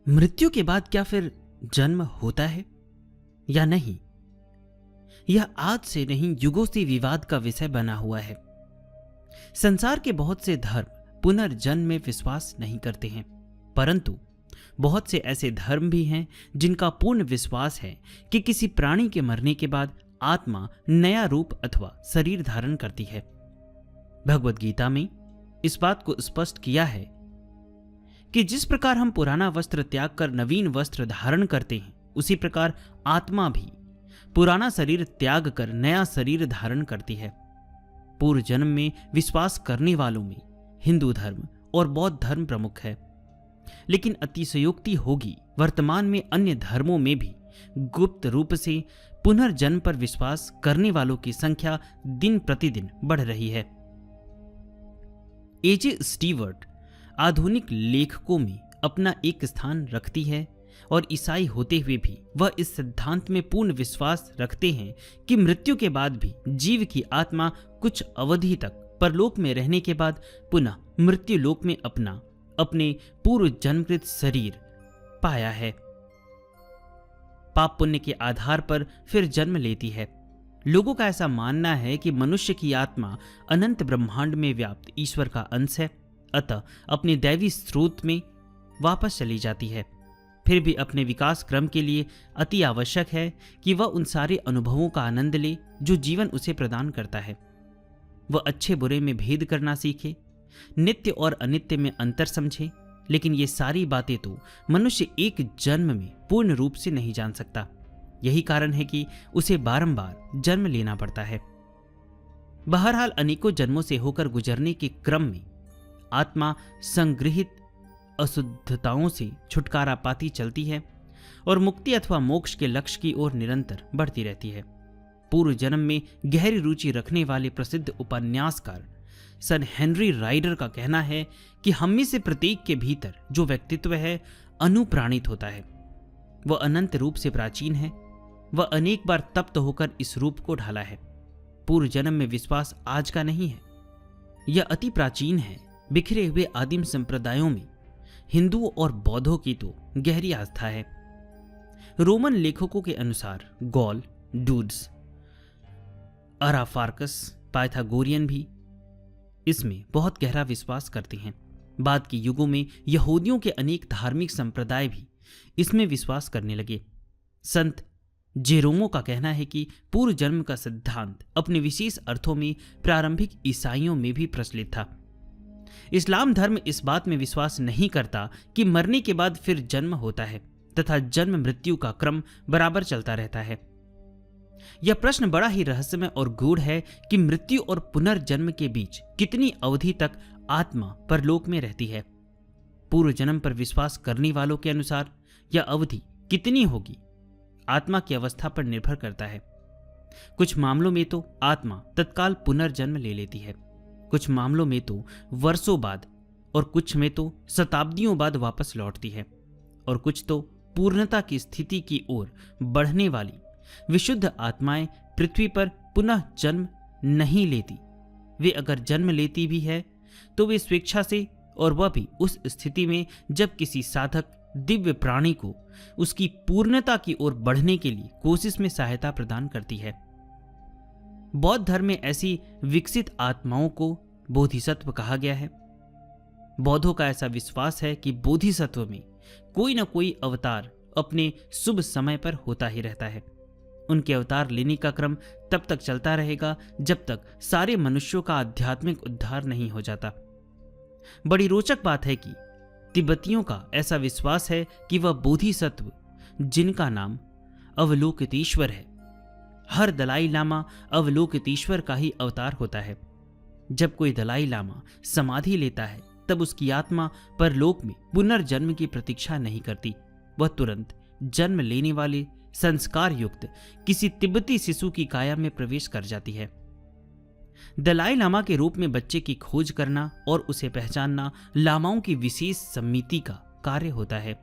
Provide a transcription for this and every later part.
मृत्यु के बाद क्या फिर जन्म होता है या नहीं? यह आज से नहीं, युगों से विवाद का विषय बना हुआ है। संसार के बहुत से धर्म पुनर्जन्म में विश्वास नहीं करते हैं, परंतु बहुत से ऐसे धर्म भी हैं जिनका पूर्ण विश्वास है कि किसी प्राणी के मरने के बाद आत्मा नया रूप अथवा शरीर धारण करती है। भगवद गीता में इस बात को स्पष्ट किया है कि जिस प्रकार हम पुराना वस्त्र त्याग कर नवीन वस्त्र धारण करते हैं, उसी प्रकार आत्मा भी पुराना शरीर त्याग कर नया शरीर धारण करती है। पूर्व जन्म में विश्वास करने वालों में हिंदू धर्म और बौद्ध धर्म प्रमुख है, लेकिन अतिशयोक्ति होगी वर्तमान में अन्य धर्मों में भी गुप्त रूप से पुनर्जन्म पर विश्वास करने वालों की संख्या दिन प्रतिदिन बढ़ रही है। एजे स्टीवर्ट आधुनिक लेखकों में अपना एक स्थान रखती है और ईसाई होते हुए भी वह इस सिद्धांत में पूर्ण विश्वास रखते हैं कि मृत्यु के बाद भी जीव की आत्मा कुछ अवधि तक परलोक में रहने के बाद पुनः मृत्यु लोक में अपने पूर्व जन्मकृत शरीर पाया है। पाप पुण्य के आधार पर फिर जन्म लेती है। लोगों का ऐसा मानना है कि मनुष्य की आत्मा अनंत ब्रह्मांड में व्याप्त ईश्वर का अंश है, अतः अपने दैवी स्रोत में वापस चली जाती है। फिर भी अपने विकास क्रम के लिए अति आवश्यक है कि वह उन सारे अनुभवों का आनंद ले जो जीवन उसे प्रदान करता है। वह अच्छे बुरे में भेद करना सीखे, नित्य और अनित्य में अंतर समझे, लेकिन ये सारी बातें तो मनुष्य एक जन्म में पूर्ण रूप से नहीं जान सकता। यही कारण है कि उसे बारंबार जन्म लेना पड़ता है। बहरहाल अनेकों जन्मों से होकर गुजरने के क्रम में आत्मा संग्रहित अशुद्धताओं से छुटकारा पाती चलती है और मुक्ति अथवा मोक्ष के लक्ष्य की ओर निरंतर बढ़ती रहती है। पूर्व जन्म में गहरी रुचि रखने वाले प्रसिद्ध उपन्यासकार सर हेनरी राइडर का कहना है कि हम में से प्रत्येक के भीतर जो व्यक्तित्व है अनुप्राणित होता है। वह अनंत रूप से प्राचीन है। वह अनेक बार तप्त होकर इस रूप को ढाला है। पूर्व जन्म में विश्वास आज का नहीं है, यह अति प्राचीन है। बिखरे हुए आदिम संप्रदायों में हिंदुओं और बौद्धों की तो गहरी आस्था है। रोमन लेखकों के अनुसार गॉल, डूड्स, अराफार्कस, पाइथागोरियन भी इसमें बहुत गहरा विश्वास करते हैं। बाद के युगों में यहूदियों के अनेक धार्मिक संप्रदाय भी इसमें विश्वास करने लगे। संत जेरोमो का कहना है कि पूर्व जन्म का सिद्धांत अपने विशेष अर्थों में प्रारंभिक ईसाइयों में भी प्रचलित था। इस्लाम धर्म इस बात में विश्वास नहीं करता कि मरने के बाद फिर जन्म होता है तथा जन्म मृत्यु का क्रम बराबर चलता रहता है। यह प्रश्न बड़ा ही रहस्यमय और गूढ़ है कि मृत्यु और पुनर्जन्म के बीच कितनी अवधि तक आत्मा परलोक में रहती है। पूर्व जन्म पर विश्वास करने वालों के अनुसार यह अवधि कितनी होगी आत्मा की अवस्था पर निर्भर करता है। कुछ मामलों में तो आत्मा तत्काल पुनर्जन्म ले लेती है, कुछ मामलों में तो वर्षों बाद और कुछ में तो शताब्दियों बाद वापस लौटती है, और कुछ तो पूर्णता की स्थिति की ओर बढ़ने वाली विशुद्ध आत्माएं पृथ्वी पर पुनः जन्म नहीं लेती। वे अगर जन्म लेती भी है तो वे स्वेच्छा से, और वह भी उस स्थिति में जब किसी साधक दिव्य प्राणी को उसकी पूर्णता की ओर बढ़ने के लिए कोशिश में सहायता प्रदान करती है। बौद्ध धर्म में ऐसी विकसित आत्माओं को बोधिसत्व कहा गया है। बौद्धों का ऐसा विश्वास है कि बोधिसत्व में कोई न कोई अवतार अपने शुभ समय पर होता ही रहता है। उनके अवतार लेने का क्रम तब तक चलता रहेगा जब तक सारे मनुष्यों का आध्यात्मिक उद्धार नहीं हो जाता। बड़ी रोचक बात है कि तिब्बतियों का ऐसा विश्वास है कि वह बोधिसत्व, जिनका नाम अवलोकितेश्वर है, हर दलाई लामा अवलोकितेश्वर का ही अवतार होता है। जब कोई दलाई लामा समाधि लेता है तब उसकी आत्मा परलोक में पुनर्जन्म की प्रतीक्षा नहीं करती। वह तुरंत जन्म लेने वाले संस्कार युक्त किसी तिब्बती शिशु की काया में प्रवेश कर जाती है। दलाई लामा के रूप में बच्चे की खोज करना और उसे पहचानना लामाओं की विशेष समिति का कार्य होता है।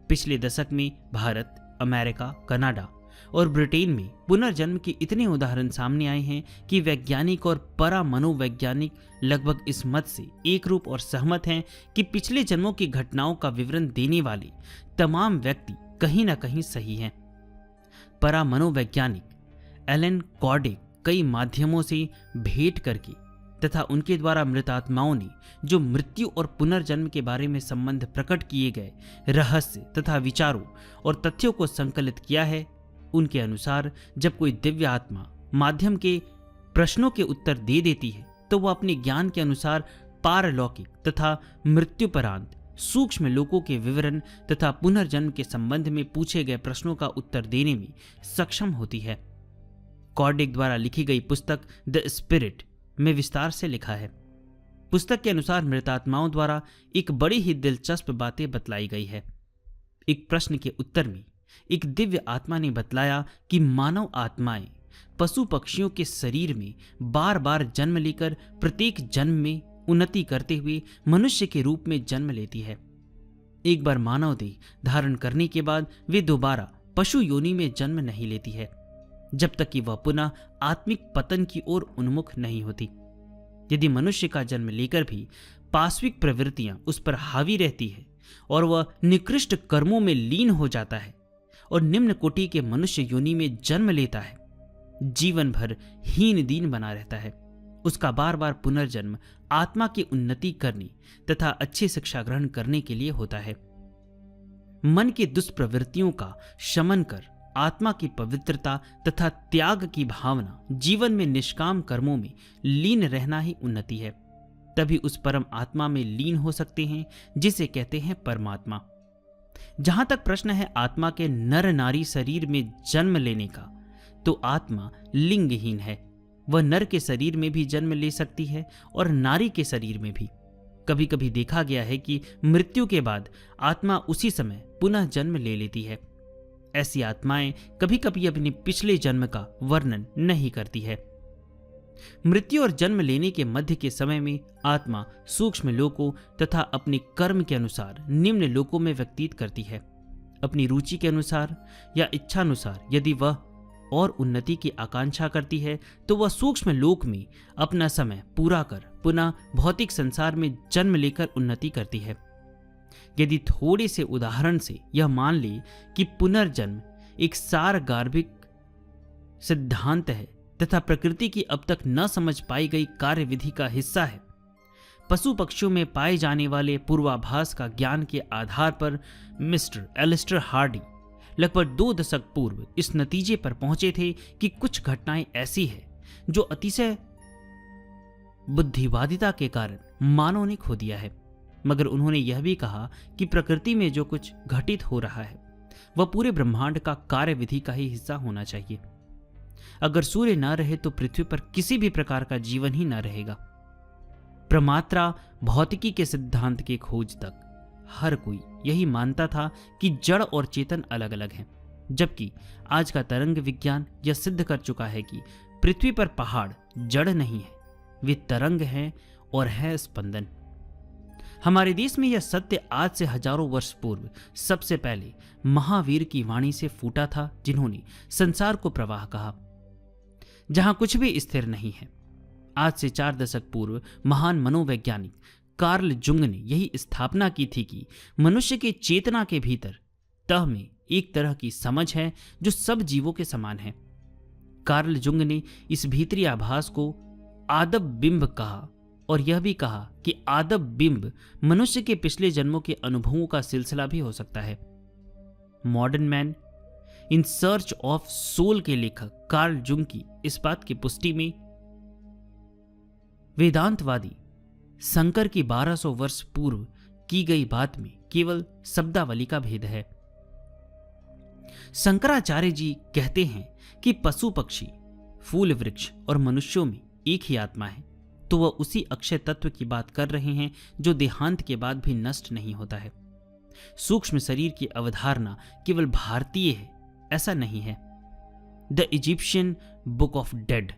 पिछले दशक में भारत, अमेरिका, कनाडा और ब्रिटेन में पुनर्जन्म के इतने उदाहरण सामने आए हैं कि वैज्ञानिक और परा मनोवैज्ञानिक लगभग इस मत से एक रूप और सहमत हैं कि पिछले जन्मों की घटनाओं का विवरण देने वाले तमाम व्यक्ति कहीं ना कहीं सही हैं। परा मनोवैज्ञानिक एलन कॉर्डे कई माध्यमों से भेंट करके तथा उनके द्वारा मृतात्माओं ने जो मृत्यु और पुनर्जन्म के बारे में संबंध प्रकट किए गए रहस्य तथा विचारों और तथ्यों को संकलित किया है, उनके अनुसार जब कोई दिव्य आत्मा माध्यम के प्रश्नों के उत्तर दे देती है तो वह अपने ज्ञान के अनुसार पारलौकिक तथा मृत्युपरांत सूक्ष्म लोकों के विवरण तथा पुनर्जन्म के संबंध में पूछे गए प्रश्नों का उत्तर देने में सक्षम होती है। कॉर्डिक द्वारा लिखी गई पुस्तक द स्पिरिट में विस्तार से लिखा है। पुस्तक के अनुसार मृतात्माओं द्वारा एक बड़ी ही दिलचस्प बातें बतलाई गई है। एक प्रश्न के उत्तर में एक दिव्य आत्मा ने बतलाया कि मानव आत्माएं पशु पक्षियों के शरीर में बार बार जन्म लेकर प्रत्येक जन्म में उन्नति करते हुए मनुष्य के रूप में जन्म लेती है। एक बार मानव देह धारण करने के बाद वे दोबारा पशु योनि में जन्म नहीं लेती है जब तक कि वह पुनः आत्मिक पतन की ओर उन्मुख नहीं होती। यदि मनुष्य का जन्म लेकर भी पाश्विक प्रवृत्तियां उस पर हावी रहती है और वह निकृष्ट कर्मों में लीन हो जाता है और निम्न कोटि के मनुष्य योनि में जन्म लेता है, जीवन भर हीन दीन बना रहता है। उसका बार बार पुनर्जन्म आत्मा की उन्नति करने तथा अच्छी शिक्षा ग्रहण करने के लिए होता है। मन की दुष्प्रवृत्तियों का शमन कर आत्मा की पवित्रता तथा त्याग की भावना जीवन में निष्काम कर्मों में लीन रहना ही उन्नति है। तभी उस परम आत्मा में लीन हो सकते हैं जिसे कहते हैं परमात्मा। जहां तक प्रश्न है आत्मा के नर नारी शरीर में जन्म लेने का, तो आत्मा लिंगहीन है। वह नर के शरीर में भी जन्म ले सकती है और नारी के शरीर में भी। कभी कभी देखा गया है कि मृत्यु के बाद आत्मा उसी समय पुनः जन्म ले लेती है। ऐसी आत्माएं कभी कभी अपने पिछले जन्म का वर्णन नहीं करती है। मृत्यु और जन्म लेने के मध्य के समय में आत्मा सूक्ष्म लोकों तथा अपने कर्म के अनुसार निम्न लोकों में व्यतीत करती है। अपनी रुचि के अनुसार या इच्छानुसार यदि वह और उन्नति की आकांक्षा करती है तो वह सूक्ष्म लोक में अपना समय पूरा कर पुनः भौतिक संसार में जन्म लेकर उन्नति करती है। यदि थोड़े से उदाहरण से यह मान ले कि पुनर्जन्म एक सारगार्भिक सिद्धांत है तथा प्रकृति की अब तक न समझ पाई गई कार्यविधि का हिस्सा है, पशु पक्षियों में पाए जाने वाले पूर्वाभास का ज्ञान के आधार पर मिस्टर एलिस्टर हार्डी लगभग 2 दशक पूर्व इस नतीजे पर पहुंचे थे कि कुछ घटनाएं ऐसी है जो अतिशय बुद्धिवादिता के कारण मानव ने खो दिया है। मगर उन्होंने यह भी कहा कि प्रकृति में जो कुछ घटित हो रहा है वह पूरे ब्रह्मांड का कार्यविधि का ही हिस्सा होना चाहिए। अगर सूर्य न रहे तो पृथ्वी पर किसी भी प्रकार का जीवन ही न रहेगा। प्रमात्रा भौतिकी के सिद्धांत के खोज तक हर कोई यही मानता था कि जड़ और चेतन अलग अलग हैं, जबकि आज का तरंग विज्ञान यह सिद्ध कर चुका है कि पृथ्वी पर पहाड़ जड़ नहीं है, वे तरंग हैं और है स्पंदन। हमारे देश में यह सत्य आज से हजारों वर्ष पूर्व सबसे पहले महावीर की वाणी से फूटा था, जिन्होंने संसार को प्रवाह कहा, जहां कुछ भी स्थिर नहीं है। आज से 4 दशक पूर्व महान मनोवैज्ञानिक कार्ल जुंग ने यही स्थापना की थी कि मनुष्य के चेतना के भीतर तह में एक तरह की समझ है जो सब जीवों के समान है। कार्ल जुंग ने इस भीतरी आभास को आदब बिंब कहा और यह भी कहा कि आदब बिंब मनुष्य के पिछले जन्मों के अनुभवों का सिलसिला भी हो सकता है। Modern man in search of soul के लेखक कार्ल जुंग की इस बात की पुष्टि में वेदांतवादी शंकर की 1200 वर्ष पूर्व की गई बात में केवल शब्दावली का भेद है। शंकराचार्य जी कहते हैं कि पशु पक्षी, फूल वृक्ष और मनुष्यों में एक ही आत्मा है, तो वह उसी अक्षय तत्व की बात कर रहे हैं जो देहांत के बाद भी नष्ट नहीं होता है। सूक्ष्म शरीर की अवधारणा केवल भारतीय है ऐसा नहीं है। The Egyptian book of dead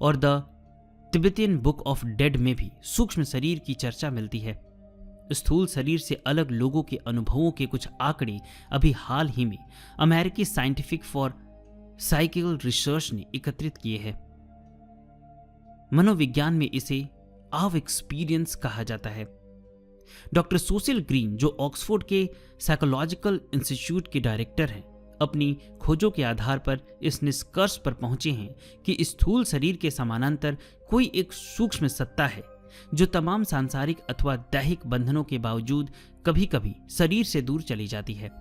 और the Tibetan book of dead में भी सूक्ष्म शरीर की चर्चा मिलती है। स्थूल शरीर से अलग लोगों के अनुभवों के कुछ आंकड़े अभी हाल ही में अमेरिकी साइंटिफिक फॉर साइकिल रिसर्च ने एकत्रित किए हैं। मनोविज्ञान में इसे आव एक्सपीरियंस कहा जाता है। डॉक्टर सोसिल ग्रीन, जो ऑक्सफोर्ड के साइकोलॉजिकल इंस्टीट्यूट के डायरेक्टर हैं, अपनी खोजों के आधार पर इस निष्कर्ष पर पहुंचे हैं कि स्थूल शरीर के समानांतर कोई एक सूक्ष्म सत्ता है जो तमाम सांसारिक अथवा दैहिक बंधनों के बावजूद कभी कभी शरीर से दूर चली जाती है।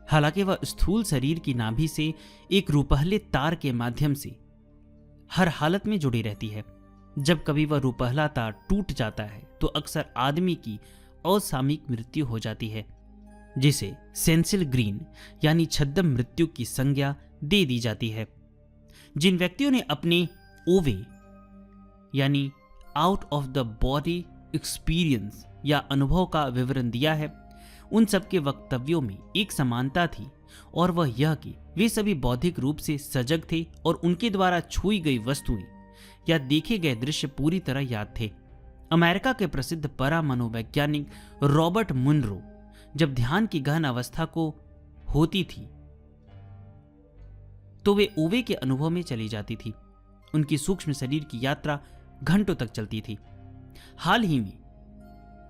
हालांकि वह स्थूल शरीर की नाभि से एक रुपहले तार के माध्यम से हर हालत में जुड़ी रहती है। जब कभी वह रुपहला तार टूट जाता है तो अक्सर आदमी की असामयिक मृत्यु हो जाती है, जिसे सेंसिल ग्रीन यानी छद्म मृत्यु की संज्ञा दे दी जाती है। जिन व्यक्तियों ने अपने ओवे यानी out of the body experience या अनुभव का विवरण दिया है, उन सबके वक्तव्यों में एक समानता थी, और वह यह कि वे सभी बौद्धिक रूप से सजग थे और उनके द्वारा छुई गई वस्तुएं या देखे गए दृश्य पूरी तरह याद थे। अमेरिका के प्रसिद्ध परा मनोवैज्ञानिक रॉबर्ट मुनरो जब ध्यान की गहन अवस्था को होती थी तो वे ओवे के अनुभव में चली जाती थी। उनकी सूक्ष्म शरीर की यात्रा घंटों तक चलती थी। हाल ही में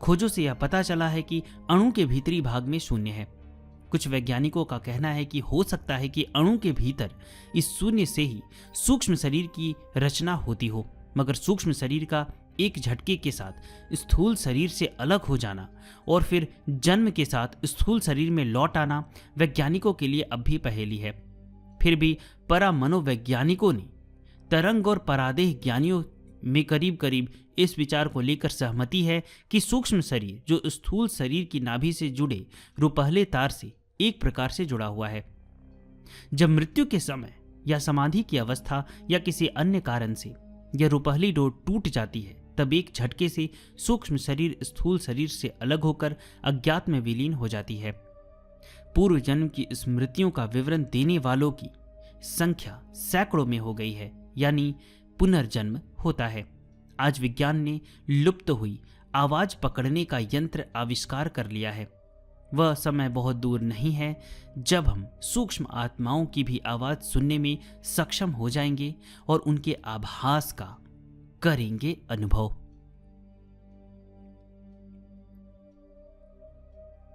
खोजों से यह पता चला है कि अणु के भीतरी भाग में शून्य है। कुछ वैज्ञानिकों का कहना है कि हो सकता है कि अणु के भीतर इस शून्य से ही सूक्ष्म शरीर की रचना होती हो, मगर सूक्ष्म शरीर का एक झटके के साथ स्थूल शरीर से अलग हो जाना और फिर जन्म के साथ स्थूल शरीर में लौट आना वैज्ञानिकों के लिए अब भी पहेली है। फिर भी परा मनोवैज्ञानिकों ने तरंग और परादेह ज्ञानियों में करीब करीब इस विचार को लेकर सहमति है कि सूक्ष्म शरीर जो स्थूल शरीर की नाभि से जुड़े रुपहले तार से एक प्रकार से जुड़ा हुआ है। जब मृत्यु के समय या समाधि की अवस्था या किसी अन्य कारण से यह रुपहली डोर टूट जाती है, तब एक झटके से सूक्ष्म शरीर स्थूल शरीर से अलग होकर अज्ञात में विलीन हो जाती है। पूर्व जन्म की स्मृतियों का विवरण देने वालों की संख्या सैकड़ों में हो गई है, यानी पुनर्जन्म होता है। आज विज्ञान ने लुप्त हुई आवाज पकड़ने का यंत्र आविष्कार कर लिया है। वह समय बहुत दूर नहीं है जब हम सूक्ष्म आत्माओं की भी आवाज सुनने में सक्षम हो जाएंगे और उनके आभास का करेंगे अनुभव।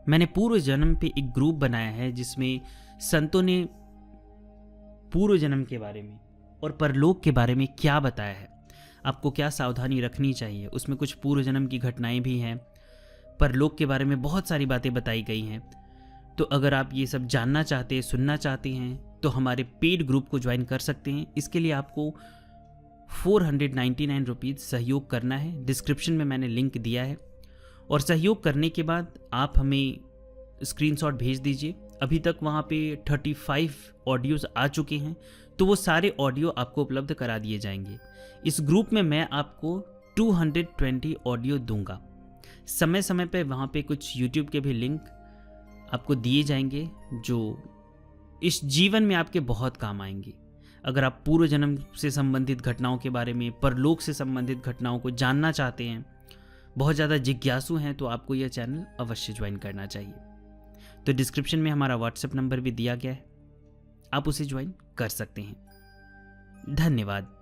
मैंने पूर्व जन्म पे एक ग्रुप बनाया है जिसमें संतों ने पूर्व जन्म के बारे में और परलोक के बारे में क्या बताया है, आपको क्या सावधानी रखनी चाहिए। उसमें कुछ पूर्व जन्म की घटनाएं भी हैं, परलोक के बारे में बहुत सारी बातें बताई गई हैं। तो अगर आप ये सब जानना चाहते हैं, सुनना चाहते हैं, तो हमारे पेड ग्रुप को ज्वाइन कर सकते हैं। इसके लिए आपको 499 रुपीज़ सहयोग करना है। डिस्क्रिप्शन में मैंने लिंक दिया है, और सहयोग करने के बाद आप हमें स्क्रीनशॉट भेज दीजिए। अभी तक वहाँ पे 35 ऑडियोज़ आ चुके हैं, तो वो सारे ऑडियो आपको उपलब्ध करा दिए जाएंगे। इस ग्रुप में मैं आपको 220 ऑडियो दूंगा। समय समय पे वहाँ पे कुछ यूट्यूब के भी लिंक आपको दिए जाएंगे जो इस जीवन में आपके बहुत काम आएंगे। अगर आप पूर्व जन्म से संबंधित घटनाओं के बारे में, परलोक से संबंधित घटनाओं को जानना चाहते हैं, बहुत ज़्यादा जिज्ञासु हैं, तो आपको यह चैनल अवश्य ज्वाइन करना चाहिए। तो डिस्क्रिप्शन में हमारा व्हाट्सएप नंबर भी दिया गया है, आप उसे ज्वाइन कर सकते हैं। धन्यवाद।